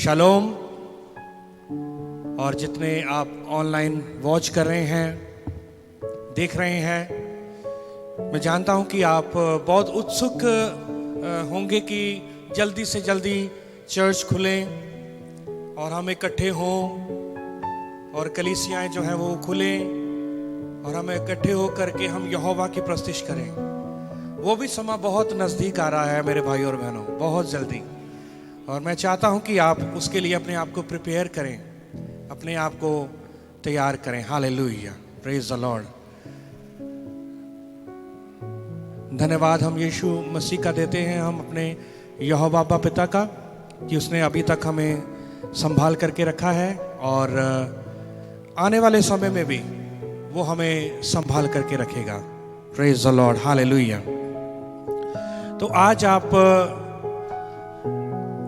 Shalom. और जितने आप ऑनलाइन वॉच कर रहे हैं, देख रहे हैं, मैं जानता हूं कि आप बहुत उत्सुक होंगे कि जल्दी से जल्दी चर्च खुलें और हम इकट्ठे हों और कलीसियाएं जो हैं वो खुलें और हम इकट्ठे हो करके हम यहोवा की प्रस्तुति करें। वो भी समय बहुत नज़दीक आ रहा है मेरे भाई और बहनों, बहुत जल्दी। और मैं चाहता हूं कि आप उसके लिए अपने आप को प्रिपेयर करें, अपने आप को तैयार करें। Hallelujah, praise the Lord. धन्यवाद हम यीशु मसीह का देते हैं, हम अपने यहोवा बाबा पिता का, कि उसने अभी तक हमें संभाल करके रखा है और आने वाले समय में भी वो हमें संभाल करके रखेगा। Praise the Lord, hallelujah. तो आज आप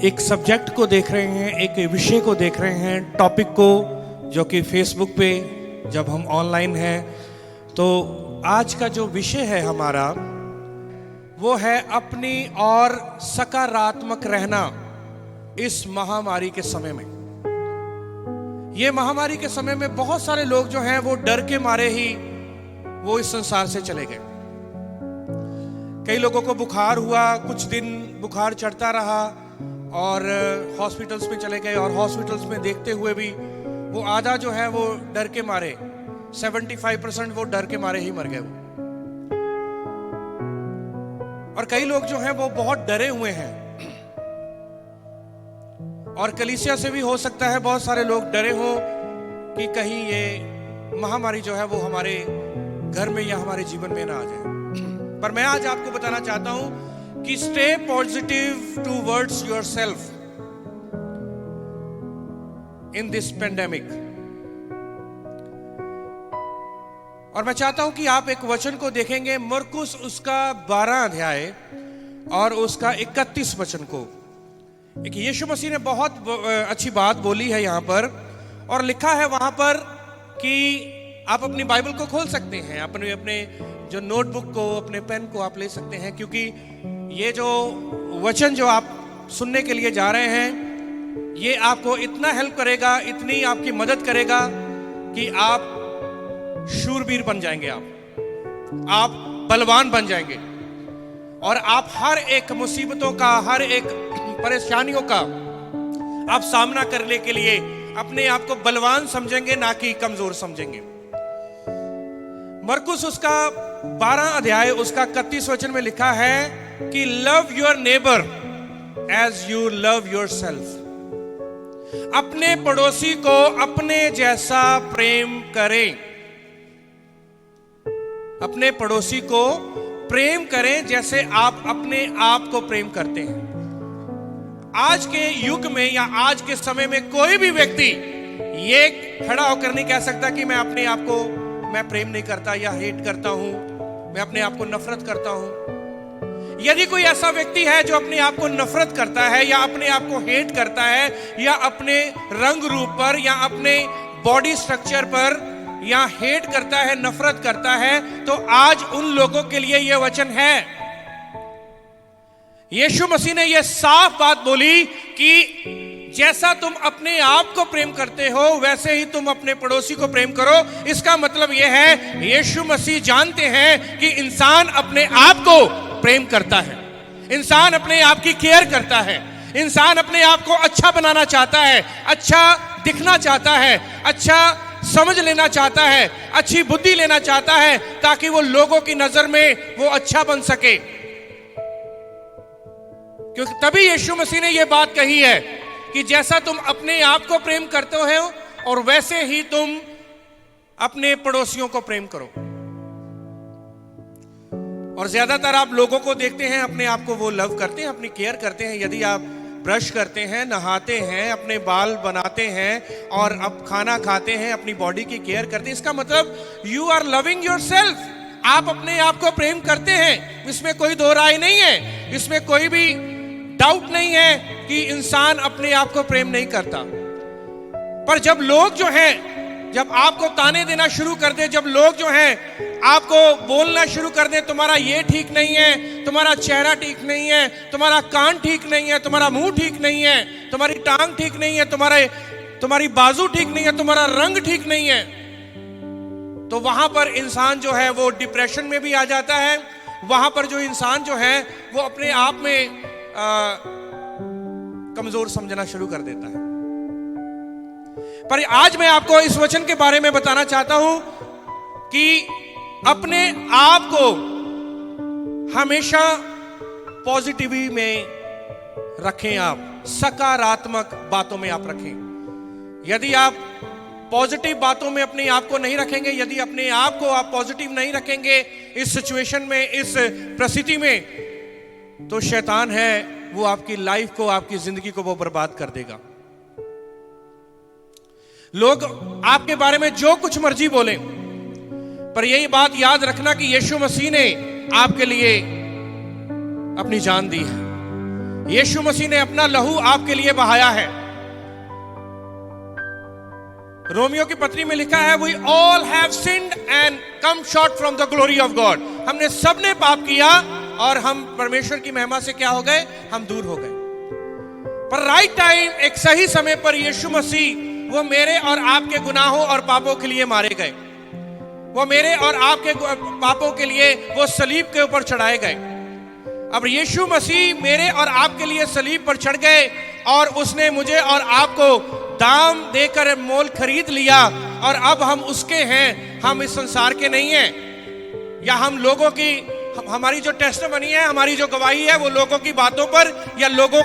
एक सब्जेक्ट को देख रहे हैं, एक विषय को देख रहे हैं, टॉपिक को, जो कि फेसबुक पे जब हम ऑनलाइन हैं तो आज का जो विषय है हमारा वो है अपनी और सकारात्मक रहना इस महामारी के समय में। ये महामारी के समय में बहुत सारे लोग जो हैं वो डर के मारे ही वो इस संसार से चले गए। कई लोगों को बुखार हुआ, कुछ दिन बुखार चढ़ता रहा और हॉस्पिटल्स में चले गए, और हॉस्पिटल्स में देखते हुए भी वो आधा जो है वो डर के मारे, 75% वो डर के मारे ही मर गए वो। और कई लोग जो हैं वो बहुत डरे हुए हैं, और कलीसिया से भी हो सकता है बहुत सारे लोग डरे हों कि कहीं ये महामारी जो है वो हमारे घर में या हमारे जीवन में ना आ जाए। पर मैं आज आपको बताना चाहता हूं कि stay positive towards yourself in this pandemic. और मैं चाहता हूं कि आप एक वचन को देखेंगे, मरकुस उसका 12 अध्याय और उसका 31 वचन को। एक यीशु मसीह ने बहुत अच्छी बात बोली है यहां पर, और लिखा है वहां पर कि आप अपनी बाइबल को खोल सकते हैं, अपने जो नोटबुक को, अपने पेन को आप ले सकते हैं, क्योंकि ये जो वचन जो आप सुनने के लिए जा रहे हैं ये आपको इतना हेल्प करेगा, इतनी आपकी मदद करेगा कि आप शूरवीर बन जाएंगे, आप बलवान बन जाएंगे, और आप हर एक मुसीबतों का, हर एक परेशानियों का आप सामना करने के लिए अपने आप को बलवान समझेंगे, ना कि कमजोर समझेंगे। मरकुस उसका 12 अध्याय उसका 31 वचन में लिखा है कि love your neighbour as you love yourself. अपने पड़ोसी को अपने जैसा प्रेम करें, अपने पड़ोसी को प्रेम करें जैसे आप अपने आप को प्रेम करते हैं। आज के युग में या आज के समय में कोई भी व्यक्ति ये खड़ा होकर नहीं कह सकता कि मैं अपने आप को मैं प्रेम नहीं करता या हेट करता हूं, मैं अपने आप को नफरत करता हूं। यदि कोई ऐसा व्यक्ति है जो अपने आप को नफरत करता है या अपने आप को हेट करता है या अपने रंग रूप पर या अपने बॉडी स्ट्रक्चर पर या हेट करता है, नफरत करता है, तो आज उन लोगों के लिए यह वचन है। यीशु मसीह ने यह साफ बात बोली कि जैसा तुम अपने आप को प्रेम करते हो वैसे ही तुम अपने पड़ोसी को प्रेम करो। इसका मतलब यह है, यीशु मसीह जानते हैं कि इंसान अपने आप को प्रेम करता है, इंसान अपने आप की केयर करता है, इंसान अपने आप को अच्छा बनाना चाहता है, अच्छा दिखना चाहता है, अच्छा समझ लेना चाहता है, अच्छी बुद्धि लेना चाहता है, ताकि वो लोगों की नजर में वो अच्छा बन सके। क्योंकि तभी यीशु मसीह ने यह बात कही है कि जैसा तुम अपने आप को प्रेम करते हो और वैसे ही तुम अपने पड़ोसियों को प्रेम करो। और ज्यादातर आप लोगों को देखते हैं अपने आप को वो लव करते हैं, अपनी केयर करते हैं। यदि आप ब्रश करते हैं, नहाते हैं, अपने बाल बनाते हैं और अब खाना खाते हैं, अपनी बॉडी की केयर करते हैं, इसका मतलब यू आर लविंग योरसेल्फ। आप अपने आप को प्रेम करते हैं, इसमें कोई दो राय नहीं है, इसमें कोई भी डाउट नहीं है कि इंसान अपने आप को प्रेम नहीं करता। पर जब लोग जो हैं जब आपको ताने देना शुरू कर दे, जब लोग जो हैं आपको बोलना शुरू कर दे, तुम्हारा ये ठीक नहीं है, तुम्हारा चेहरा ठीक नहीं है, तुम्हारा कान ठीक नहीं है, तुम्हारा मुंह ठीक नहीं है, तुम्हारी टांग ठीक नहीं है, तुम्हारी बाजू ठीक नहीं है, तुम्हारा रंग ठीक नहीं है, तो वहां पर इंसान जो है वो डिप्रेशन में भी आ जाता है। वहां पर जो इंसान जो है वो अपने आप में कमजोर समझना शुरू कर देता है। पर आज मैं आपको इस वचन के बारे में बताना चाहता हूं कि अपने आप को हमेशा पॉजिटिविटी में रखें, आप सकारात्मक बातों में आप रखें। यदि आप पॉजिटिव बातों में अपने आप को नहीं रखेंगे, यदि अपने आप को आप पॉजिटिव नहीं रखेंगे इस सिचुएशन में, इस परिस्थिति में, तो शैतान है वो आपकी लाइफ को, आपकी जिंदगी को वो बर्बाद कर देगा। लोग आपके बारे में जो कुछ मर्जी बोले, पर यही बात याद रखना कि यीशु मसीह ने आपके लिए अपनी जान दी है। यीशु मसीह ने अपना लहू आपके लिए बहाया है। रोमियो की पत्री में लिखा है, we all have sinned and come short from the glory of God. हमने सबने पाप किया और हम परमेश्वर की महिमा से क्या हो गए, हम दूर हो गए। पर राइट टाइम, एक सही समय पर यीशु मसीह वो मेरे और आपके गुनाहों और पापों के लिए मारे गए। वो मेरे और आपके पापों के लिए वो सलीब के ऊपर चढ़ाए गए। अब यीशु मसीह मेरे और आपके लिए सलीब पर चढ़ गए और उसने मुझे और आपको दाम देकर मोल खरीद लिया, और अब हम उसके हैं, हम इस संसार के नहीं हैं। या हम लोगों की, हमारी जो टेस्टिमनी है, हमारी जो गवाही है, वो लोगों की बातों पर या लोगों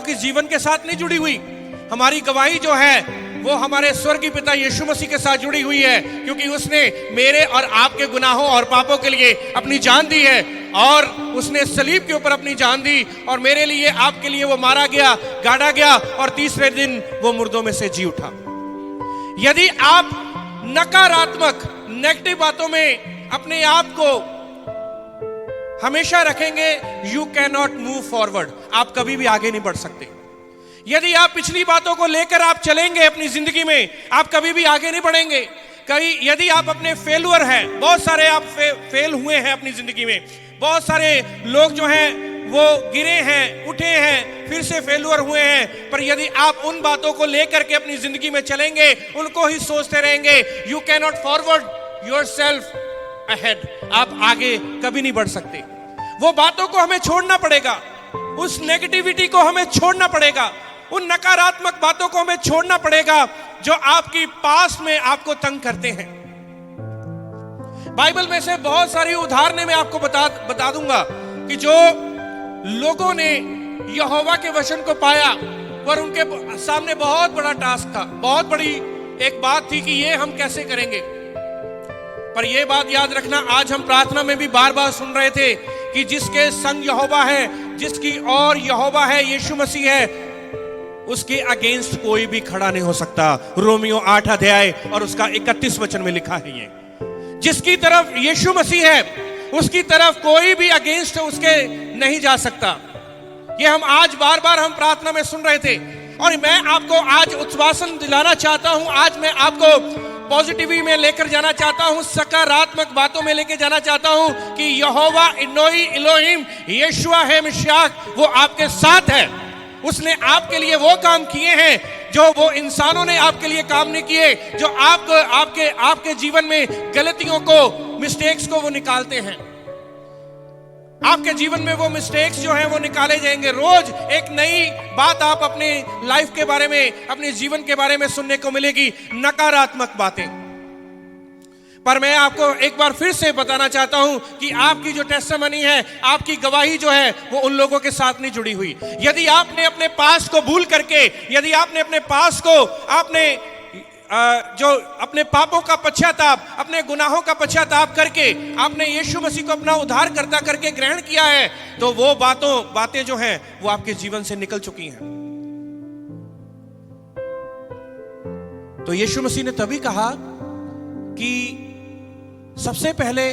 की जीवन के साथ नहीं जुड़ी हुई। हमारी गवाही जो है वो हमारे स्वर्गीय पिता यीशु मसीह के साथ जुड़ी हुई है, क्योंकि उसने मेरे और आपके गुनाहों और पापों के लिए अपनी जान दी है, और उसने सलीब के ऊपर अपनी जान दी, और मेरे लिए, आपके लिए वो मारा गया, गाड़ा गया, और तीसरे दिन वो मुर्दों में से जी उठा। यदि आप नकारात्मक, नेगेटिव बातों में अपने आप को हमेशा रखेंगे, you can not move forward, आप कभी भी आगे नहीं बढ़ सकते। यदि आप पिछली बातों को लेकर आप चलेंगे अपनी जिंदगी में, आप कभी भी आगे नहीं बढ़ेंगे। यदि आप अपने फेलुअर हैं, बहुत सारे आप फेल हुए हैं अपनी जिंदगी में, बहुत सारे लोग जो हैं वो गिरे हैं, उठे हैं, फिर से फेलुअर हुए हैं, पर यदि आप उन बातों को लेकर के अपनी जिंदगी में चलेंगे, उनको ही सोचते रहेंगे, you can not forward yourself ahead, आप आगे कभी नहीं बढ़ सकते। वो बातों को हमें छोड़ना पड़ेगा, उस नेगेटिविटी को हमें छोड़ना पड़ेगा, उन नकारात्मक बातों को हमें छोड़ना पड़ेगा जो आपकी पास में आपको तंग करते हैं। बाइबल में से बहुत सारी उदाहरणें मैं आपको बता दूंगा कि जो लोगों ने यहोवा के वचन को पाया, पर उनके सामने बहुत बड़ा टास्क था, बहुत बड़ी एक बात थी कि ये हम कैसे करेंगे। पर यह बात याद रखना, आज हम प्रार्थना में भी बार बार सुन रहे थे कि जिसके संग यहोवा है, जिसकी और यहोवा है, यीशु मसीह है, उसके अगेंस्ट कोई भी खड़ा नहीं हो सकता। रोमियो 8 अध्याय और उसका 31 वचन में लिखा है, ये जिसकी तरफ यीशु मसीह है, उसकी तरफ कोई भी अगेंस्ट उसके नहीं जा सकता। ये हम आज बार बार हम प्रार्थना में सुन रहे थे, और मैं आपको आज उत्साहन दिलाना चाहता हूं। आज मैं आपको पॉजिटिविटी में लेकर जाना चाहता हूं, सकारात्मक बातों में लेकर जाना चाहता हूं कि यहोवा इनोई इलोहिम यीशुआ है मिशाक, वो आपके साथ है। उसने आपके लिए वो काम किए हैं जो वो इंसानों ने आपके लिए काम नहीं किए, जो आपके जीवन में गलतियों को, मिस्टेक्स को वो निकालते हैं। आपके जीवन में वो मिस्टेक्स जो हैं वो निकाले जाएंगे। रोज एक नई बात आप अपने लाइफ के बारे में, अपने जीवन के बारे में सुनने को मिलेगी, नकारात्मक बातें। पर मैं आपको एक बार फिर से बताना चाहता हूं कि आपकी जो टेस्टिमनी है, आपकी गवाही जो है, वो उन लोगों के साथ नहीं जुड़ी हुई। यदि आपने अपने पास को भूल करके, यदि आपने अपने पास को, आपने जो अपने पापों का पश्चाताप, अपने गुनाहों का पश्चाताप करके आपने यीशु मसीह को अपना उद्धारकर्ता करके ग्रहण किया है, तो वो बातें जो हैं वो आपके जीवन से निकल चुकी हैं। तो यीशु मसीह ने तभी कहा कि सबसे पहले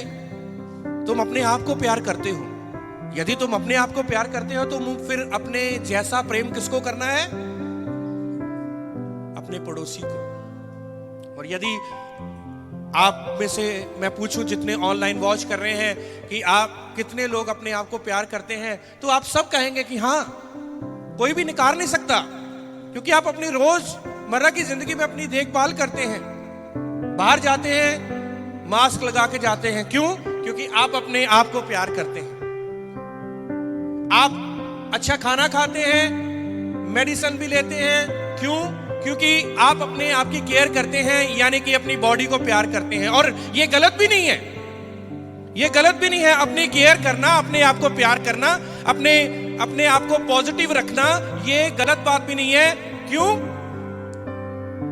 तुम अपने आप को प्यार करते हो। यदि तुम अपने आप को प्यार करते हो तो फिर अपने जैसा प्रेम किसको करना है? अपने पड़ोसी को। और यदि आप में से मैं पूछूं जितने ऑनलाइन वॉच कर रहे हैं कि आप कितने लोग अपने आप को प्यार करते हैं, तो आप सब कहेंगे कि हाँ, कोई भी नकार नहीं सकता, क्योंकि आप अपनी रोजमर्रा की जिंदगी में अपनी देखभाल करते हैं। बाहर जाते हैं, मास्क लगा के जाते हैं। क्यों? क्योंकि आप अपने आप को प्यार करते हैं। आप अच्छा खाना खाते हैं, मेडिसिन भी लेते हैं। क्यों? क्योंकि आप अपने आप की केयर करते हैं, यानी कि अपनी बॉडी को प्यार करते हैं। और ये गलत भी नहीं है, ये गलत भी नहीं है अपनी केयर करना, अपने आप को प्यार करना, अपने आप को पॉजिटिव रखना, ये गलत बात भी नहीं है। क्यों?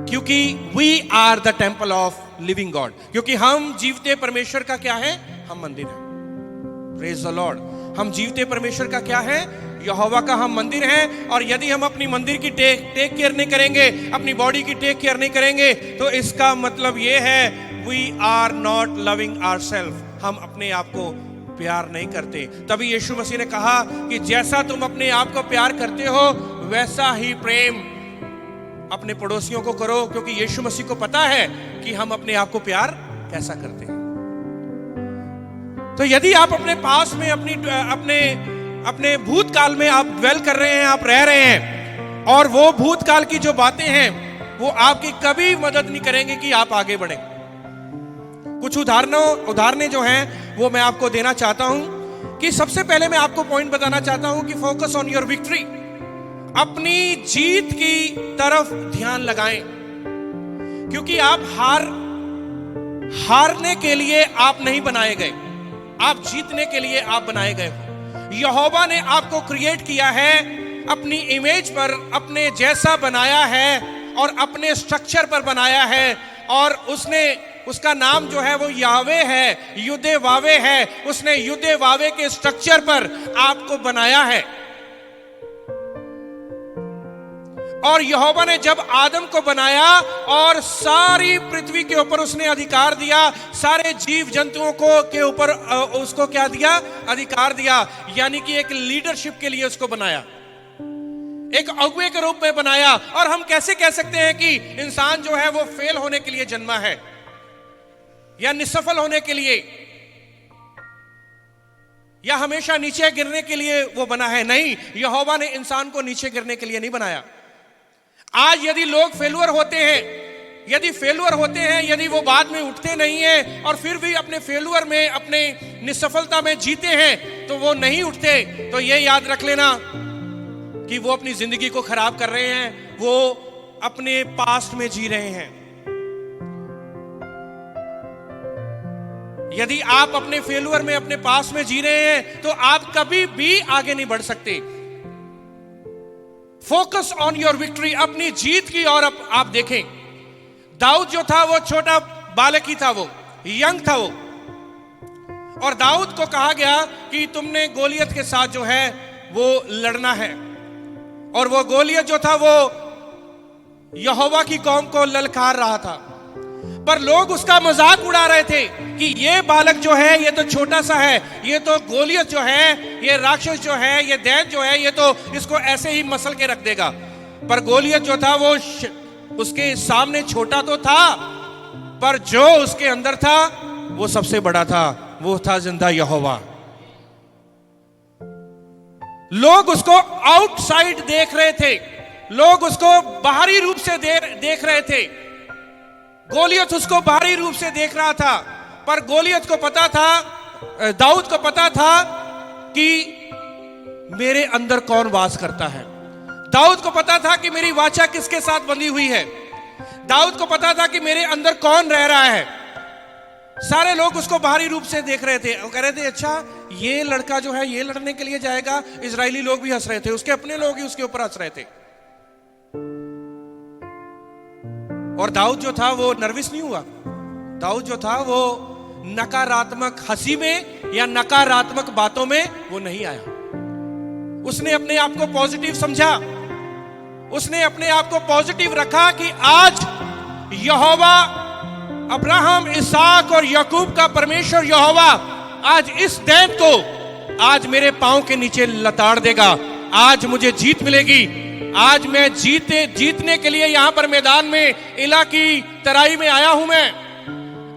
क्योंकि we are the temple of living God, क्योंकि हम जीवते परमेश्वर का क्या है? हम मंदिर है। Praise the Lord. हम जीवते परमेश्वर का क्या है? यहोवा का हम मंदिर हैं। और यदि हम अपनी मंदिर की टेक केयर नहीं करेंगे, अपनी बॉडी की टेक केयर नहीं करेंगे, तो इसका मतलब ये है we are not loving ourself. हम अपने आप को प्यार नहीं करते। तभी यीशु मसीह ने कहा कि जैसा तुम अपने आप को प्यार करते हो, वैसा ही प्रेम अपने पड़ोसियों को करो, क्योंकि यीशु मसीह को पता है कि हम अपने आप को प्यार कैसा करते हैं। तो यदि आप अपने पास में अपने भूतकाल में आप ड्वेल कर रहे हैं, आप रह रहे हैं, और वो भूतकाल की जो बातें हैं वो आपकी कभी मदद नहीं करेंगे कि आप आगे बढ़ें। कुछ उदाहरणें जो हैं वो मैं आपको देना चाहता हूं कि सबसे पहले मैं आपको पॉइंट बताना चाहता हूं कि फोकस ऑन योर विक्ट्री। अपनी जीत की तरफ ध्यान लगाएं, क्योंकि आप हारने के लिए आप नहीं बनाए गए, आप जीतने के लिए आप बनाए गए हो। यहोवा ने आपको क्रिएट किया है, अपनी इमेज पर, अपने जैसा बनाया है और अपने स्ट्रक्चर पर बनाया है। और उसका नाम जो है वो यावे है, युदे वावे है। उसने युदे वावे के स्ट्रक्चर पर आपको बनाया है। और यहोवा ने जब आदम को बनाया और सारी पृथ्वी के ऊपर उसने अधिकार दिया, सारे जीव जंतुओं के ऊपर उसको क्या दिया? अधिकार दिया, यानी कि एक लीडरशिप के लिए उसको बनाया, एक अगुवे के रूप में बनाया। और हम कैसे कह सकते हैं कि इंसान जो है वो फेल होने के लिए जन्मा है या निसफल होने के लिए या हमेशा नीचे गिरने के लिए वो बना है? नहीं, यहोवा ने इंसान को नीचे गिरने के लिए नहीं बनाया। आज यदि लोग फेलुअर होते हैं, यदि वो बाद में उठते नहीं हैं और फिर भी अपने फेलुअर में, अपने निसफलता में जीते हैं, तो वो नहीं उठते, तो ये याद रख लेना कि वो अपनी जिंदगी को खराब कर रहे हैं, वो अपने पास्ट में जी रहे हैं। यदि आप अपने फेलुअर में, अपने पास्ट में जी रहे हैं, तो आप कभी भी आगे नहीं बढ़ सकते। फोकस ऑन योर विक्ट्री, अपनी जीत की ओर आप देखें। दाऊद जो था वो छोटा बालक ही था, वो यंग था वो, और दाऊद को कहा गया कि तुमने गोलियत के साथ जो है वो लड़ना है। और वो गोलियत जो था वो यहोवा की कौम को ललकार रहा था, पर लोग उसका मजाक उड़ा रहे थे कि ये बालक जो है ये तो छोटा सा है, ये तो गोलियत जो है, ये राक्षस जो है, ये दैत जो है, ये तो इसको ऐसे ही मसल के रख देगा। पर गोलियत जो था वो उसके सामने छोटा तो था, पर जो उसके अंदर था वो सबसे बड़ा था, वो था जिंदा यहोवा। लोग उसको आउटसाइड देख रहे थे, लोग उसको बाहरी रूप से देख रहे थे, गोलियत उसको बाहरी रूप से देख रहा था। पर गोलियत को पता था, दाऊद को पता था कि मेरे अंदर कौन वास करता है। दाऊद को पता था कि मेरी वाचा किसके साथ बंधी हुई है। दाऊद को पता था कि मेरे अंदर कौन रह रहा है। सारे लोग उसको बाहरी रूप से देख रहे थे, वो कह रहे थे अच्छा ये लड़का जो है ये लड़ने के लिए जाएगा। इजरायली लोग भी हंस रहे थे, उसके अपने लोग ही उसके ऊपर हंस रहे थे। और दाऊद जो था वो नर्वस नहीं हुआ। दाऊद जो था वो नकारात्मक हंसी में या नकारात्मक बातों में वो नहीं आया। उसने अपने आप को पॉजिटिव समझा, उसने अपने आप को पॉजिटिव रखा कि आज यहोवा अब्राहम, इसहाक और याकूब का परमेश्वर यहोवा आज इस दैत को आज मेरे पांव के नीचे लताड़ देगा, आज मुझे जीत मिलेगी। आज मैं जीतने के लिए यहां पर मैदान में इला की तराई में आया हूं। मैं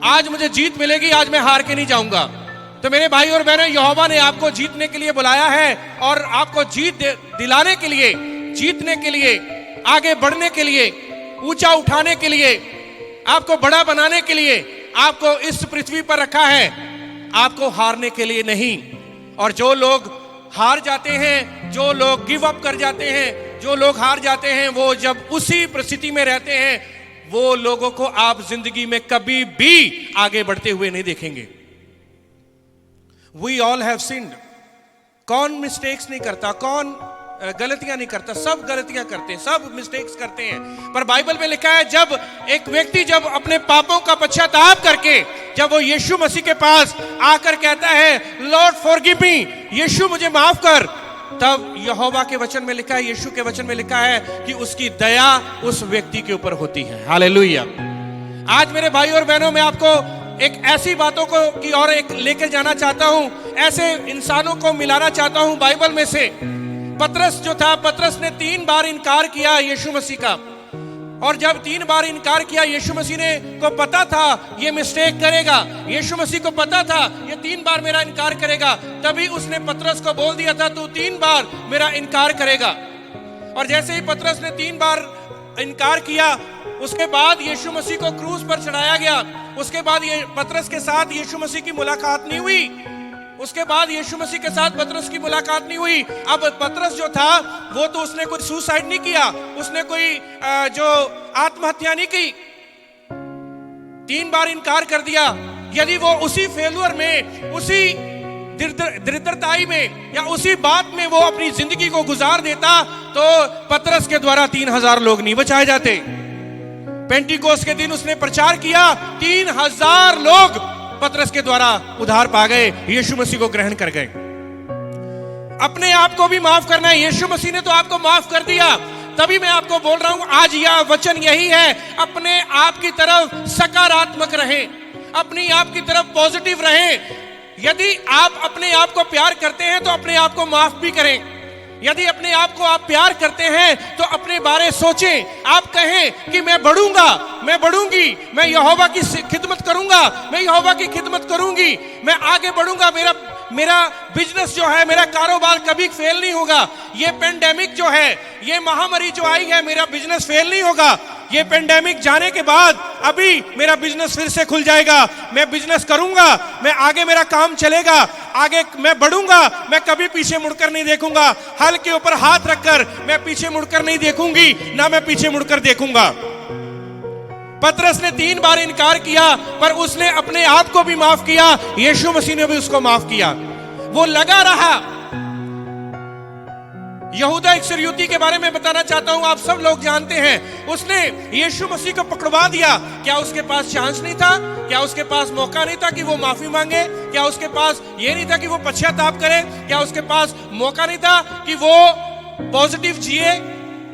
आज मुझे जीत मिलेगी, आज मैं हार के नहीं जाऊंगा। तो मेरे भाई और बहनों, यहोवा ने आपको जीतने के लिए बुलाया है और आपको जीत दिलाने के लिए, जीतने के लिए, आगे बढ़ने के लिए, ऊंचा उठाने के लिए, आपको बड़ा बनाने के लिए आपको इस पृथ्वी पर रखा है, आपको हारने के लिए नहीं। और जो लोग हार जाते हैं, जो लोग गिव अप कर जाते हैं, जो लोग हार जाते हैं, वो जब उसी परिस्थिति में रहते हैं, वो लोगों को आप जिंदगी में कभी भी आगे बढ़ते हुए नहीं देखेंगे। We all have sinned। कौन मिस्टेक्स नहीं करता, कौन गलतियां नहीं करता? सब गलतियां करते हैं, सब मिस्टेक्स करते हैं। पर बाइबल में लिखा है, जब एक व्यक्ति जब अपने पापों का पश्चाताप करके जब वो यीशु मसीह के पास आकर कहता है, लॉर्ड फॉरगिव मी, यीशु मुझे माफ कर, तब यहोवा के वचन में लिखा है, यीशु के वचन में लिखा है कि उसकी दया उस व्यक्ति के ऊपर होती है। हालेलुया। आज मेरे भाई और बहनों, मैं आपको एक ऐसी बातों को की और एक लेकर जाना चाहता हूं, ऐसे इंसानों को मिलाना चाहता हूं बाइबल में से। पतरस जो था, पतरस ने 3 बार इनकार किया यीशु मसीह का, और जब 3 बार इनकार किया, यीशु मसीह ने को पता था ये मिस्टेक करेगा, यीशु मसीह को पता था ये 3 बार मेरा इनकार करेगा, तभी उसने पतरस को बोल दिया था, तू 3 बार मेरा इनकार करेगा। और जैसे ही पतरस ने 3 बार इनकार किया, उसके बाद यीशु मसीह को क्रूस पर चढ़ाया गया। उसके बाद ये पतरस के साथ यीशु मसीह की मुलाकात नहीं हुई, उसके बाद यीशु मसीह के साथ पतरस की मुलाकात नहीं हुई। अब पतरस जो था, वो तो उसने कोई सुसाइड नहीं किया, उसने कोई जो आत्महत्या नहीं की, 3 बार इनकार कर दिया। यदि वो उसी फेल्यूर में, उसी दरिद्रताई में, या उसी बात में वो अपनी जिंदगी को गुजार देता, तो पतरस के द्वारा 3000 लोग नहीं बचाए जाते। पेंटिकोस्ट के दिन उसने प्रचार किया, 3000 लोग पतरस के द्वारा उद्धार पा गए, यीशु मसीह को ग्रहण कर गए। अपने आप को भी माफ करना है, यीशु मसीह ने तो आपको माफ कर दिया। तभी मैं आपको बोल रहा हूं, आज यह वचन यही है, अपने आप की तरफ सकारात्मक रहें, अपनी आप की तरफ पॉजिटिव रहें। यदि आप अपने आप को प्यार करते हैं तो अपने आप को माफ भी करें। यदि अपने आप को आप प्यार करते हैं तो अपने बारे सोचें। आप कहें कि मैं बढ़ूंगा, मैं बढ़ूंगी, मैं यहोवा की खिदमत करूंगा, मैं यहोवा की खिदमत करूंगी, मैं आगे बढ़ूंगा, मेरा बिजनेस जो है, मेरा कारोबार कभी फेल नहीं होगा। ये पेंडेमिक जो है, ये महामारी जो आई है, मेरा बिजनेस फेल नहीं होगा। ये पेंडेमिक जाने के बाद अभी मेरा बिजनेस फिर से खुल जाएगा, मैं बिजनेस करूंगा, मैं आगे, मेरा काम चलेगा, आगे मैं बढ़ूंगा, मैं कभी पीछे मुड़कर नहीं देखूंगा। हल के ऊपर हाथ रखकर मैं पीछे मुड़कर नहीं देखूंगी, ना मैं पीछे मुड़कर देखूंगा। पतरस ने 3 बार इनकार किया, पर उसने अपने आप को भी माफ किया, यीशु मसीह ने भी उसको माफ किया। वो लगा रहा। यहूदा इस्करियोती के बारे में बताना चाहता हूं, आप सब लोग जानते हैं, उसने यीशु मसीह को पकड़वा दिया। क्या उसके पास चांस नहीं था? क्या उसके पास मौका नहीं था कि वो माफी मांगे? क्या उसके पास ये नहीं था कि वो पश्चाताप करे? क्या उसके पास मौका नहीं था कि वो पॉजिटिव जिए,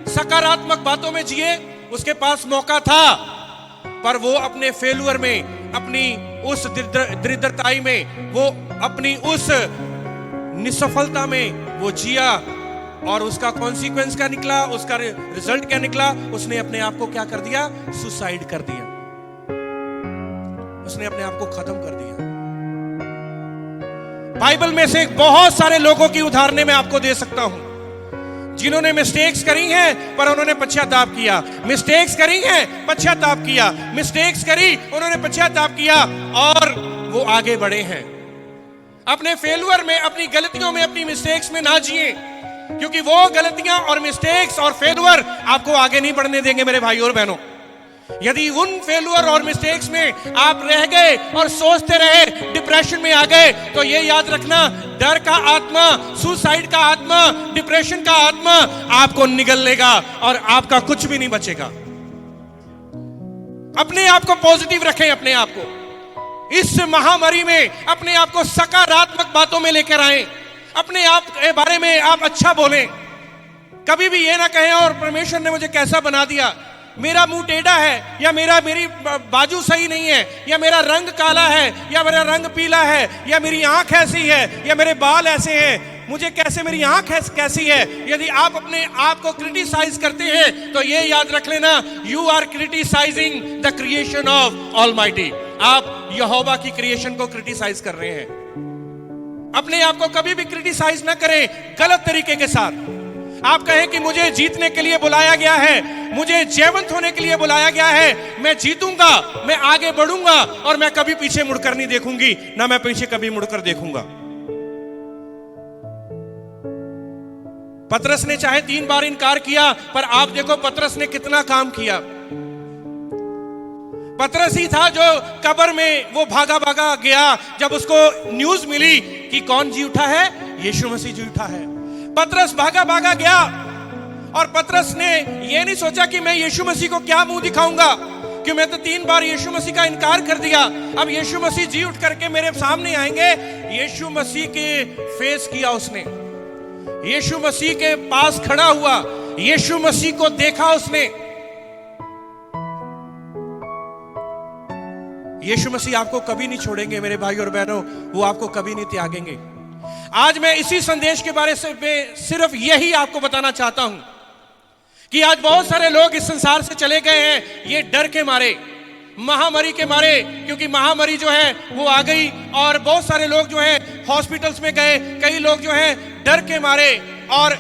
सकारात्मक बातों में जिए? उसके पास मौका था, पर वो अपने फेल्यूर में, अपनी उस दरिद्रताई में, वो अपनी उस निसफलता में वो जिया, और उसका कॉन्सिक्वेंस क्या निकला, उसका रिजल्ट क्या निकला? उसने अपने आप को क्या कर दिया? सुसाइड कर दिया, उसने अपने आप को खत्म कर दिया। बाइबल में से बहुत सारे लोगों की उदाहरणें मैं आपको दे सकता हूं, जिन्होंने मिस्टेक्स करी हैं पर उन्होंने पश्चाताप किया, मिस्टेक्स करी हैं, पश्चाताप किया, मिस्टेक्स करी, उन्होंने पश्चाताप किया, और वो आगे बढ़े हैं। अपने फेल्यूर में, अपनी गलतियों में, अपनी मिस्टेक्स में ना जिए, क्योंकि वो गलतियां और मिस्टेक्स और फेल्यूर आपको आगे नहीं बढ़ने देंगे मेरे भाई और बहनों। यदि उन फेल्यूर और मिस्टेक्स में आप रह गए और सोचते रहे, डिप्रेशन में आ गए, तो ये याद रखना, डर का आत्मा, सुसाइड का आत्मा, डिप्रेशन का आत्मा आपको निगल लेगा और आपका कुछ भी नहीं बचेगा। अपने आप को पॉजिटिव रखें, अपने आप को इस महामारी में अपने आप को सकारात्मक बातों में लेकर आएं, अपने आप के बारे में आप अच्छा बोलें। कभी भी ये ना कहें, और परमेश्वर ने मुझे कैसा बना दिया, मेरा मुंह टेढ़ा है, या मेरी बाजू सही नहीं है, या मेरा रंग काला है, या मेरा रंग पीला है, या मेरी आंख ऐसी है, या मेरे बाल ऐसे हैं, मुझे कैसे, मेरी आंख कैसी है। यदि आप अपने आप को क्रिटिसाइज करते हैं तो ये याद रख लेना, you are criticising the creation of Almighty. आप यहोवा की क्रिएशन को क्रिटिसाइज कर रहे हैं। अपने आप को कभी भी क्रिटिसाइज ना करें गलत तरीके के साथ। आप कहें कि मुझे जीतने के लिए बुलाया गया है, मुझे जयवंत होने के लिए बुलाया गया है, मैं जीतूंगा, मैं आगे बढ़ूंगा और मैं कभी पीछे मुड़कर नहीं देखूंगी, ना मैं पीछे कभी मुड़कर देखूंगा। पतरस ने चाहे 3 बार इनकार किया, पर आप देखो पतरस ने कितना काम किया। पतरस ही था जो कब्र में वो भागा भागा गया जब उसको न्यूज मिली कि कौन जी उठा है, यीशु मसीह जी उठा है। पतरस भागा भागा गया और पतरस ने ये नहीं सोचा कि मैं यीशु मसीह को क्या मुंह दिखाऊंगा, कि मैं तो 3 बार यीशु मसीह का इनकार कर दिया, अब यीशु मसीह जी उठ करके मेरे सामने आएंगे। यीशु मसीह के फेस किया उसने, यीशु मसीह के पास खड़ा हुआ, यीशु मसीह को देखा उसने। यीशु मसीह आपको कभी नहीं छोड़ेंगे मेरे भाई और बहनों, वो आपको कभी नहीं त्यागेंगे। आज मैं इसी संदेश के बारे में सिर्फ यही आपको बताना चाहता हूं कि आज बहुत सारे लोग इस संसार से चले गए हैं ये डर के मारे, महामारी के मारे, क्योंकि महामारी जो है वो आ गई और बहुत सारे लोग जो है हॉस्पिटल्स में गए। कई लोग जो है डर के मारे और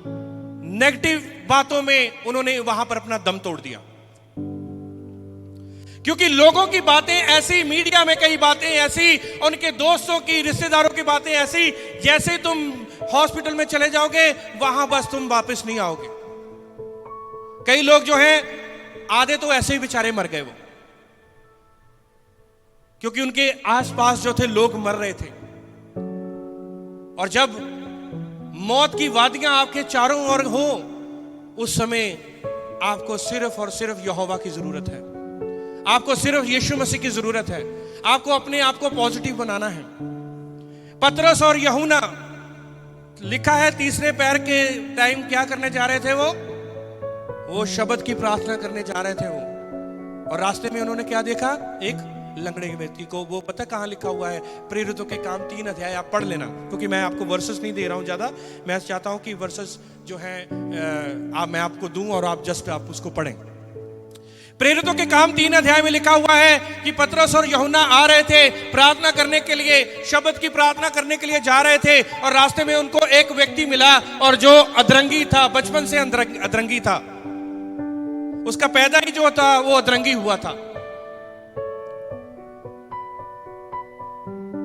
नेगेटिव बातों में उन्होंने वहां पर अपना दम तोड़ दिया, क्योंकि लोगों की बातें ऐसी, मीडिया में कई बातें ऐसी, उनके दोस्तों की, रिश्तेदारों की बातें ऐसी, जैसे तुम हॉस्पिटल में चले जाओगे वहां बस तुम वापस नहीं आओगे। कई लोग जो हैं आधे तो ऐसे ही बेचारे मर गए वो, क्योंकि उनके आसपास जो थे लोग मर रहे थे। और जब मौत की वादियां आपके चारों ओर हो, उस समय आपको सिर्फ और सिर्फ यहोवा की जरूरत है, आपको सिर्फ यीशु मसीह की जरूरत है। आपको अपने आप को पॉजिटिव बनाना है। पतरस और यूहन्ना, लिखा है तीसरे पैर के टाइम क्या करने जा रहे थे, वो शब्द की प्रार्थना करने जा रहे थे वो, और रास्ते में उन्होंने क्या देखा, एक लंगड़े व्यक्ति को। वो पता कहां लिखा हुआ है, प्रेरितों के काम 3 अध्याय आप पढ़ लेना, क्योंकि मैं आपको वर्सेस नहीं दे रहा हूं ज्यादा, मैं चाहता हूं कि वर्सेस जो है मैं आपको दूं और आप जस्ट आप उसको पढ़ें। प्रेरितों के काम 3 अध्याय में लिखा हुआ है कि पतरस और यूहन्ना आ रहे थे प्रार्थना करने के लिए, शब्द की प्रार्थना करने के लिए जा रहे थे, और रास्ते में उनको एक व्यक्ति मिला और जो अधरंगी था, बचपन से अधरंगी था, उसका पैदा ही जो था वो अधरंगी हुआ था।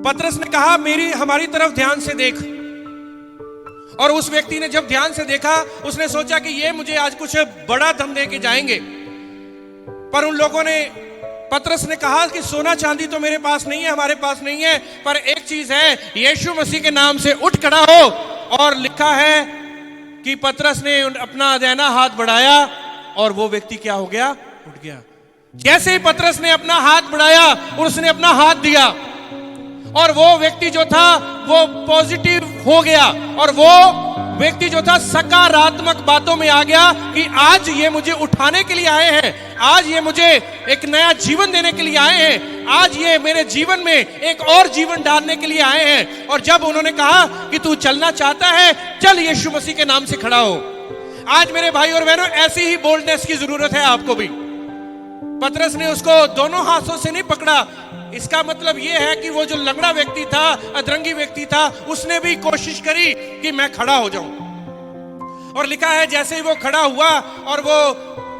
पतरस ने कहा हमारी तरफ ध्यान से देख, और उस व्यक्ति ने जब ध्यान से देखा उसने सोचा कि ये मुझे आज कुछ बड़ा दम दे के जाएंगे। पर उन लोगों ने, पतरस ने कहा कि सोना चांदी तो मेरे पास नहीं है, हमारे पास नहीं है, पर एक चीज है, यीशु मसीह के नाम से उठ खड़ा हो। और लिखा है कि पतरस ने अपना दाहिना हाथ बढ़ाया और वो व्यक्ति क्या हो गया, उठ गया। जैसे ही पतरस ने अपना हाथ बढ़ाया और उसने अपना हाथ दिया, और वो व्यक्ति जो था वो पॉजिटिव हो गया, और वो व्यक्ति जो था सकारात्मक बातों में आ गया कि आज ये मुझे उठाने के लिए आए हैं, आज ये मुझे एक नया जीवन देने के लिए आए हैं, आज ये मेरे जीवन में एक और जीवन डालने के लिए आए हैं। और जब उन्होंने कहा कि तू चलना चाहता है, चल यीशु मसीह के नाम से खड़ा हो। आज मेरे भाई और बहनों, ऐसी ही बोल्डनेस की जरूरत है आपको भी। पतरस ने उसको दोनों हाथों से नहीं पकड़ा, इसका मतलब यह है कि वो जो लंगड़ा व्यक्ति था, अधरंगी व्यक्ति था, उसने भी कोशिश करी कि मैं खड़ा हो जाऊं। और लिखा है जैसे ही वो खड़ा हुआ और वो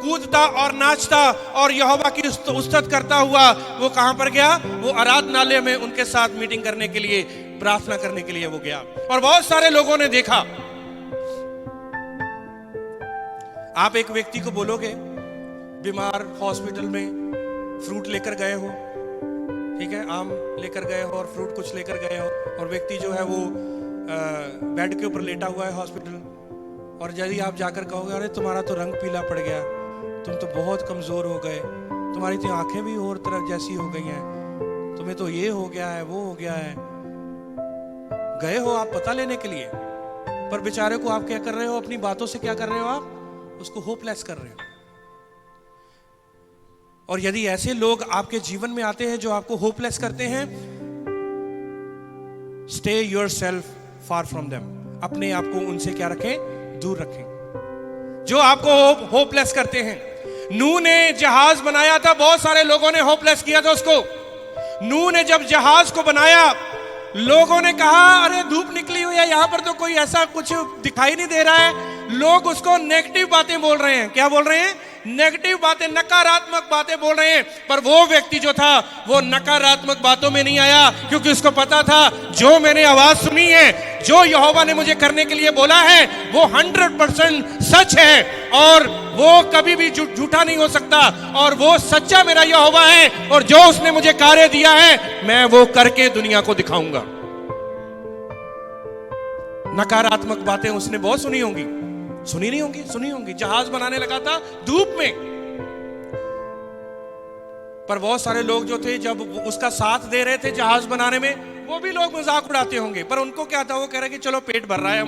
कूदता और नाचता और यहोवा की उस्तत करता हुआ वो कहां पर गया, वो आराधनालय में उनके साथ मीटिंग करने के लिए, प्रार्थना करने के लिए वो गया। और बहुत सारे लोगों ने देखा। आप एक व्यक्ति को बोलोगे बीमार, हॉस्पिटल में फ्रूट लेकर गए हो, ठीक है, आम लेकर गए हो और फ्रूट कुछ लेकर गए हो, और व्यक्ति जो है वो बेड के ऊपर लेटा हुआ है हॉस्पिटल, और यदि आप जाकर कहोगे अरे तुम्हारा तो रंग पीला पड़ गया, तुम तो बहुत कमजोर हो गए, तुम्हारी तो आंखें भी और तरफ जैसी हो गई हैं, तुम्हें तो ये हो गया है, वो हो गया है। गए हो आप पता लेने के लिए, पर बेचारे को आप क्या कर रहे हो, अपनी बातों से क्या कर रहे हो, आप उसको होपलेस कर रहे हो। और यदि ऐसे लोग आपके जीवन में आते हैं जो आपको होपलेस करते हैं, stay yourself far from them. अपने आप को उनसे क्या रखें? दूर रखें। जो आपको होपलेस करते हैं। नूह ने जहाज बनाया था, बहुत सारे लोगों ने होपलेस किया था उसको। नूह ने जब जहाज को बनाया, लोगों ने कहा अरे धूप निकली हुई है, यहां पर तो कोई ऐसा कुछ दिखाई नहीं दे रहा है। लोग उसको नेगेटिव बातें बोल रहे हैं। क्या बोल रहे हैं? नेगेटिव बातें, नकारात्मक बातें बोल रहे हैं। पर वो व्यक्ति जो था वो नकारात्मक बातों में नहीं आया, क्योंकि उसको पता था जो मैंने आवाज सुनी है, जो यहोवा ने मुझे करने के लिए बोला है, वो 100% सच है और वो कभी भी झूठा नहीं हो सकता। और वो सच्चा मेरा यहोवा है, और जो उसने मुझे कार्य दिया है मैं वो करके दुनिया को दिखाऊंगा। नकारात्मक बातें उसने बहुत सुनी होंगी, सुनी नहीं होंगी? सुनी होंगी। जहाज बनाने लगा था धूप में, पर बहुत सारे लोग जो थे जब उसका साथ दे रहे थे जहाज बनाने में, वो भी लोग मजाक उड़ाते होंगे। पर उनको क्या था? वो कह रहे कि चलो पेट भर रहा है,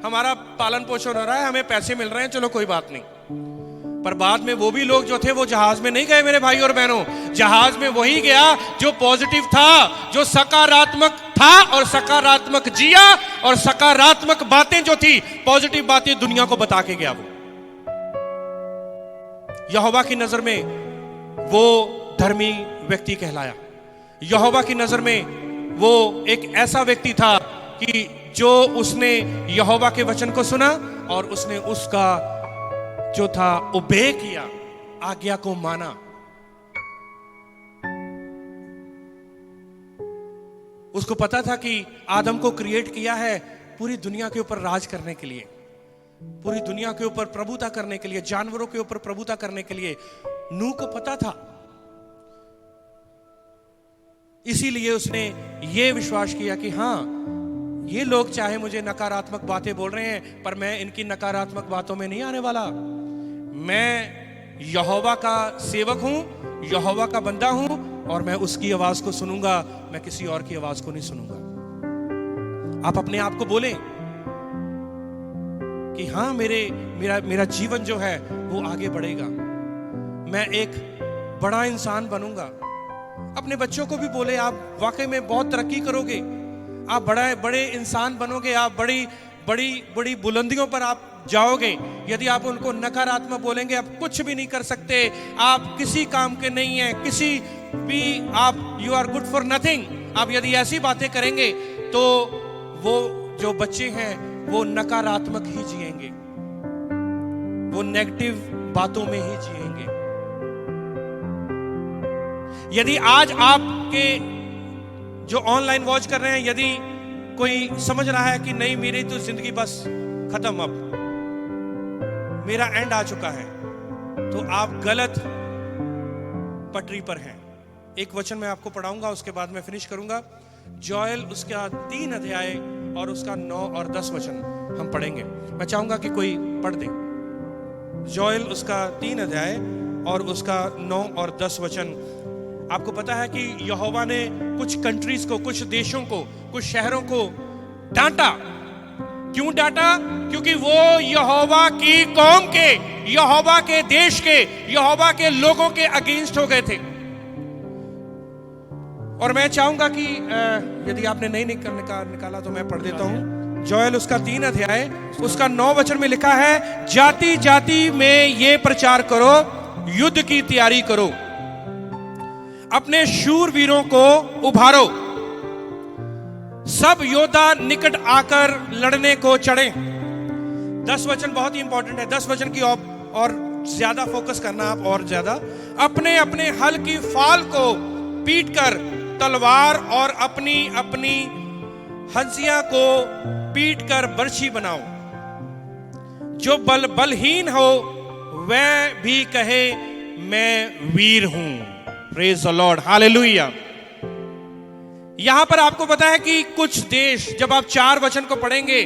हमारा पालन पोषण हो रहा है, हमें पैसे मिल रहे हैं, चलो कोई बात नहीं। पर बाद में वो भी लोग जो थे वो जहाज में नहीं गए मेरे भाई और बहनों। जहाज में वही गया जो पॉजिटिव था, जो सकारात्मक था और सकारात्मक जिया, और सकारात्मक बातें जो थी, पॉजिटिव बातें दुनिया को बता के गया। वो यहोवा की नजर में वो धर्मी व्यक्ति कहलाया। यहोवा की नजर में वो एक ऐसा व्यक्ति था कि जो उसने यहोवा के वचन को सुना और उसने उसका जो था ओबे किया, आज्ञा को माना। उसको पता था कि आदम को क्रिएट किया है पूरी दुनिया के ऊपर राज करने के लिए, पूरी दुनिया के ऊपर प्रभुता करने के लिए, जानवरों के ऊपर प्रभुता करने के लिए। नूह को पता था, इसीलिए उसने ये विश्वास किया कि हां, ये लोग चाहे मुझे नकारात्मक बातें बोल रहे हैं, पर मैं इनकी नकारात्मक बातों में नहीं आने वाला। मैं यहोवा का सेवक हूं, यहोवा का बंदा हूं, और मैं उसकी आवाज को सुनूंगा, मैं किसी और की आवाज को नहीं सुनूंगा। आप अपने आप को बोलें कि हां, मेरा जीवन जो है वो आगे बढ़ेगा, मैं एक बड़ा इंसान बनूंगा। अपने बच्चों को भी बोले, आप वाकई में बहुत तरक्की करोगे, आप बड़े इंसान बनोगे, आप बड़ी बुलंदियों पर आप जाओगे। यदि आप उनको नकारात्मक बोलेंगे, आप कुछ भी नहीं कर सकते, आप किसी काम के नहीं हैं, किसी भी आप you are good for nothing, आप यदि ऐसी बातें करेंगे तो वो जो बच्चे हैं वो नकारात्मक ही जिएंगे, वो नेगेटिव बातों में ही जिएंगे। यदि आज आपके जो ऑनलाइन वॉच कर रहे हैं, यदि कोई समझ रहा है कि नहीं, मेरी तो जिंदगी बस खत्म, अब मेरा एंड आ चुका है, तो आप गलत पटरी पर हैं। एक वचन मैं आपको पढ़ाऊंगा, उसके बाद मैं फिनिश करूंगा। जोएल उसका 3 अध्याय और उसका 9 और 10 वचन हम पढ़ेंगे। मैं चाहूंगा कि कोई पढ़ दे। जोएल उसका 3 अध्याय और उसका 9 और 10 वचन। आपको पता है कि यहोवा ने कुछ कंट्रीज को, कुछ देशों को, कुछ शहरों को डांटा। क्यों डांटा? क्योंकि वो यहोवा की कौम के, यहोवा के देश के, यहोवा के लोगों के अगेंस्ट हो गए थे। और मैं चाहूंगा कि यदि आपने नहीं निकाला तो मैं पढ़ देता हूं। जोएल उसका 3 अध्याय उसका 9 वचन में लिखा है, जाति जाति में ये प्रचार करो, युद्ध की तैयारी करो, अपने शूरवीरों को उभारो, सब योद्धा निकट आकर लड़ने को चढ़े। 10 वचन बहुत ही इंपॉर्टेंट है। 10 वचन की और ज्यादा फोकस करना आप, और ज्यादा। अपने अपने हल की फाल को पीट कर तलवार और अपनी अपनी हंसिया को पीट कर बर्छी बनाओ। जो बलहीन हो वह भी कहे मैं वीर हूं। Praise the Lord, hallelujah. यहां पर आपको पता है कि कुछ देश, जब आप 4 वचन को पढ़ेंगे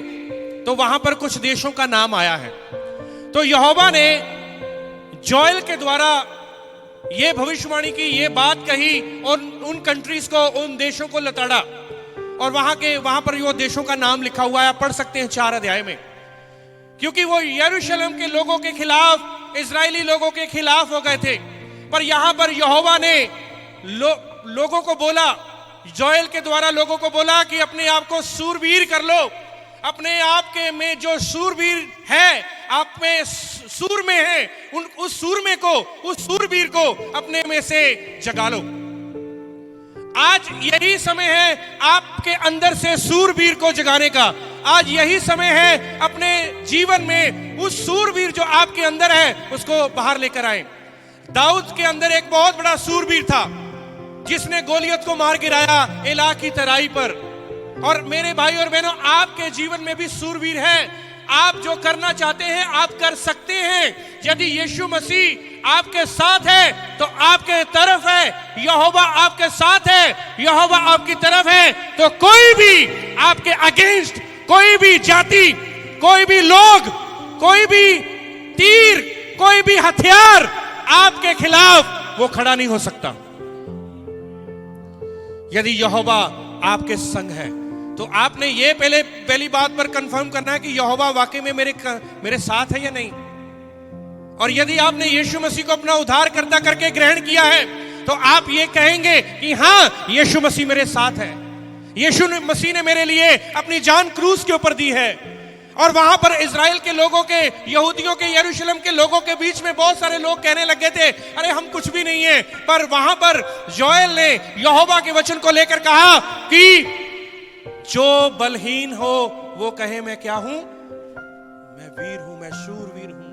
तो वहां पर कुछ देशों का नाम आया है। तो यहोवा ने जोएल के द्वारा यह भविष्यवाणी की, यह बात कही और उन कंट्रीज को, उन देशों को लताड़ा। और वहां पर वो देशों का नाम लिखा हुआ है, आप पढ़ सकते हैं 4 अध्याय में। क्योंकि वो यरूशलेम के लोगों के खिलाफ, इजरायली लोगों के खिलाफ हो गए थे। पर यहां पर यहोवा ने लोगों को बोला जोएल के द्वारा लोगों को बोला कि अपने आप को सूरवीर कर लो, अपने आप के में जो सूरवीर है, आप में सूर में है, उस सूरमे को, उस सूरवीर को अपने में से जगा लो। आज यही समय है आपके अंदर से सूरवीर को जगाने का। आज यही समय है अपने जीवन में उस सूरवीर जो आपके अंदर है उसको बाहर लेकर आए। दाऊद के अंदर एक बहुत बड़ा सूरवीर था जिसने गोलियत को मार गिराया एला की तराई पर। और मेरे भाई और बहनों, आपके जीवन में भी सूरवीर है। आप जो करना चाहते हैं आप कर सकते हैं। यदि यीशु मसीह आपके साथ है तो आपके तरफ है, यहोवा आपके साथ है, यहोवा आपकी तरफ है, तो कोई भी आपके अगेंस्ट, कोई भी जाति, कोई भी लोग, कोई भी तीर, कोई भी हथियार आपके खिलाफ वो खड़ा नहीं हो सकता। यदि यहोवा आपके संग है तो आपने ये पहली बात पर कंफर्म करना है कि यहोवा वाकई में मेरे साथ है या नहीं। और यदि आपने यीशु मसीह को अपना उद्धारकर्ता करके ग्रहण किया है तो आप ये कहेंगे कि हाँ, यीशु मसीह मेरे साथ है। यीशु मसीह ने मेरे लिए अपनी जान क्रूस के ऊपर दी है। और वहां पर इजराइल के लोगों के, यहूदियों के, यरूशलेम के लोगों के बीच में बहुत सारे लोग कहने लगे थे, अरे हम कुछ भी नहीं है। पर वहां पर जोएल ने यहोवा के वचन को लेकर कहा कि जो बलहीन हो वो कहे मैं क्या हूं, मैं वीर हूं, मैं शूरवीर हूं।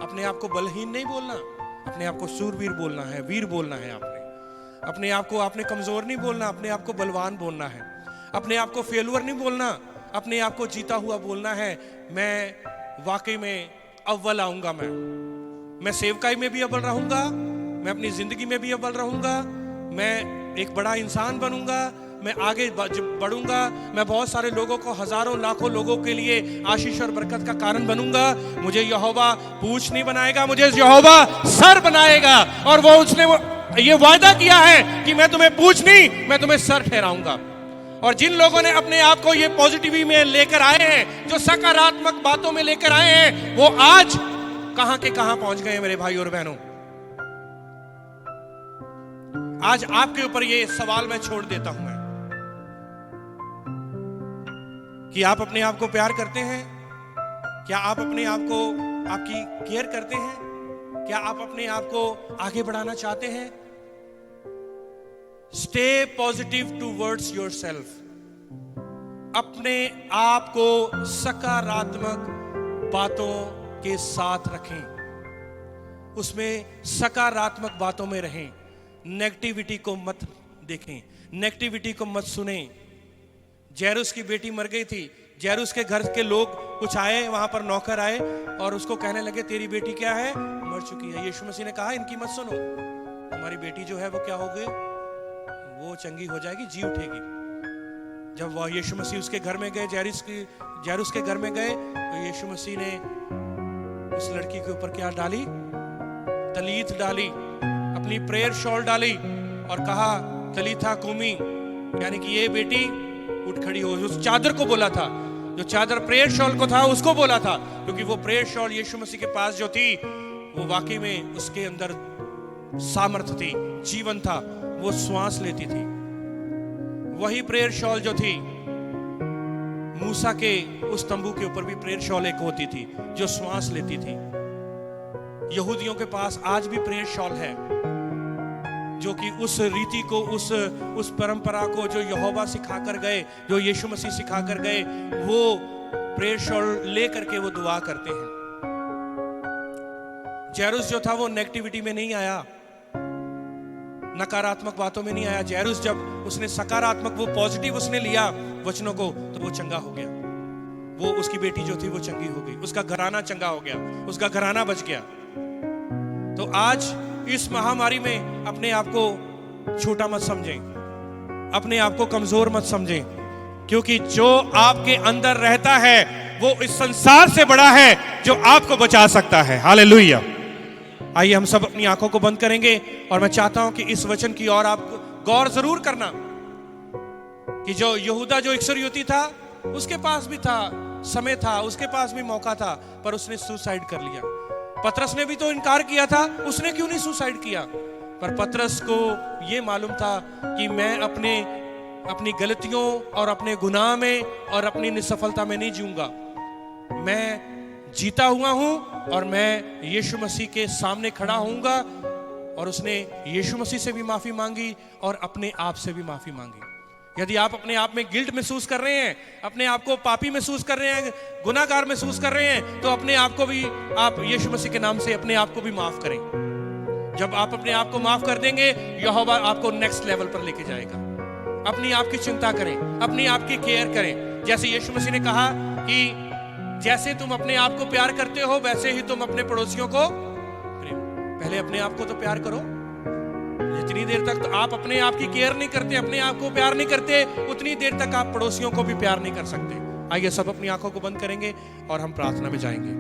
अपने आप को बलहीन नहीं बोलना, अपने आप को शूरवीर बोलना है, वीर बोलना है। अपने आप को आपने कमजोर नहीं बोलना, अपने आप को बलवान बोलना है। अपने आप को फेलुअर नहीं बोलना, अपने आप को जीता हुआ बोलना है। मैं वाकई में अव्वल आऊंगा, मैं सेवकाई में भी अव्वल रहूंगा, मैं अपनी जिंदगी में भी अव्वल रहूंगा, मैं एक बड़ा इंसान बनूंगा, मैं आगे बढ़ूंगा, मैं बहुत सारे लोगों को, हजारों लाखों लोगों के लिए आशीष और बरकत का कारण बनूंगा। मुझे यहोवा पूंछ नहीं बनाएगा, मुझे यहोवा सर बनाएगा। और वो उसने ये वायदा किया है कि मैं तुम्हें पूंछ नहीं, मैं तुम्हें सर ठहराऊंगा। और जिन लोगों ने अपने आप को ये पॉजिटिविटी में लेकर आए हैं, जो सकारात्मक बातों में लेकर आए हैं, वो आज कहां के कहां पहुंच गए मेरे भाई और बहनों। आज आपके ऊपर ये सवाल मैं छोड़ देता हूं कि आप अपने आप को प्यार करते हैं? क्या आप अपने आप को, आपकी केयर करते हैं? क्या आप अपने आप को आगे बढ़ाना चाहते हैं? Stay positive towards yourself. अपने आप को सकारात्मक बातों के साथ रखें, उसमें सकारात्मक बातों में रहें। नेगेटिविटी को मत देखें, नेगेटिविटी को मत सुने। जैरूस की बेटी मर गई थी। जैरूस के घर के लोग कुछ आए, वहां पर नौकर आए और उसको कहने लगे तेरी बेटी क्या है, मर चुकी है। यीशु मसीह ने कहा इनकी मत सुनो, तुम्हारी बेटी जो है वो क्या हो गई, वो चंगी हो जाएगी, जी उठेगी। जब वह यीशु मसीह उसके घर में गए, जैरूस के घर में गए, तो यीशु मसीह ने उस लड़की के ऊपर क्या डाली, तलीत डाली, अपनी प्रेयर शॉल डाली और कहा तलीथा कूमी, यानी कि ये बेटी उठ खड़ी हो। उस चादर को बोला था, जो चादर प्रेयर शॉल को था उसको बोला था, क्योंकि वो प्रेयर शॉल यीशु मसीह के पास जो थी वो वाकई में उसके अंदर सामर्थ थी, जीवन था, वो श्वास लेती थी। वही प्रेयर शॉल जो थी मूसा के उस तंबू के ऊपर भी प्रेयर शॉल एक होती थी जो श्वास लेती थी। यहूदियों के पास आज भी प्रेयर शॉल है जो कि उस रीति को, उस परंपरा को जो यहोवा सिखा कर गए, जो यीशु मसीह सिखा कर गए, वो प्रेयर शॉल ले करके वो दुआ करते हैं। जैरूस जो था वो नेगेटिविटी में नहीं आया, नकारात्मक बातों में नहीं आया। जैरूस जब उसने सकारात्मक, वो पॉजिटिव उसने लिया वचनों को, तो वो चंगा हो गया। वो उसकी बेटी जो थी वो चंगी हो गई, उसका घराना चंगा हो गया, उसका घराना बच गया। तो आज इस महामारी में अपने आप को छोटा मत समझें, अपने आप को कमजोर मत समझें, क्योंकि जो आपके अंदर रहता है वो इस संसार से बड़ा है जो आपको बचा सकता है। हालेलुया। आइए हम सब अपनी आंखों को बंद करेंगे और मैं चाहता हूं कि इस वचन की ओर आप गौर जरूर करना कि जो यहूदा जो इस्करियोती था, उसके पास भी था, समय था, उसके पास भी मौका था, पर उसने सुसाइड कर लिया। पतरस ने भी तो इनकार किया था, उसने क्यों नहीं सुसाइड किया? पर पतरस को ये मालूम था कि मैं अपनी गलतियों और अपने गुनाह में और अपनी निसफलता में नहीं जीऊंगा। मैं जीता हुआ हूं और मैं यीशु मसीह के सामने खड़ा होऊंगा। और उसने यीशु मसीह से भी माफी मांगी और अपने आप से भी माफी मांगी। यदि आप अपने आप में गिल्ट महसूस कर रहे हैं, अपने आप को पापी महसूस कर रहे हैं, गुनाहगार महसूस कर रहे हैं, तो अपने आप को भी आप यीशु मसीह के नाम से अपने आप को भी माफ करें। जब आप अपने आप को माफ कर देंगे, यहोवा आपको नेक्स्ट लेवल पर लेके जाएगा। अपनी आप की चिंता करें, अपनी आप की केयर करें। जैसे यीशु मसीह ने कहा कि जैसे तुम अपने आप को प्यार करते हो वैसे ही तुम अपने पड़ोसियों को प्रेम। पहले अपने आप को तो प्यार करो। जितनी देर तक तो आप अपने आप की केयर नहीं करते, अपने आप को प्यार नहीं करते, उतनी देर तक आप पड़ोसियों को भी प्यार नहीं कर सकते। आइए सब अपनी आंखों को बंद करेंगे और हम प्रार्थना में जाएंगे।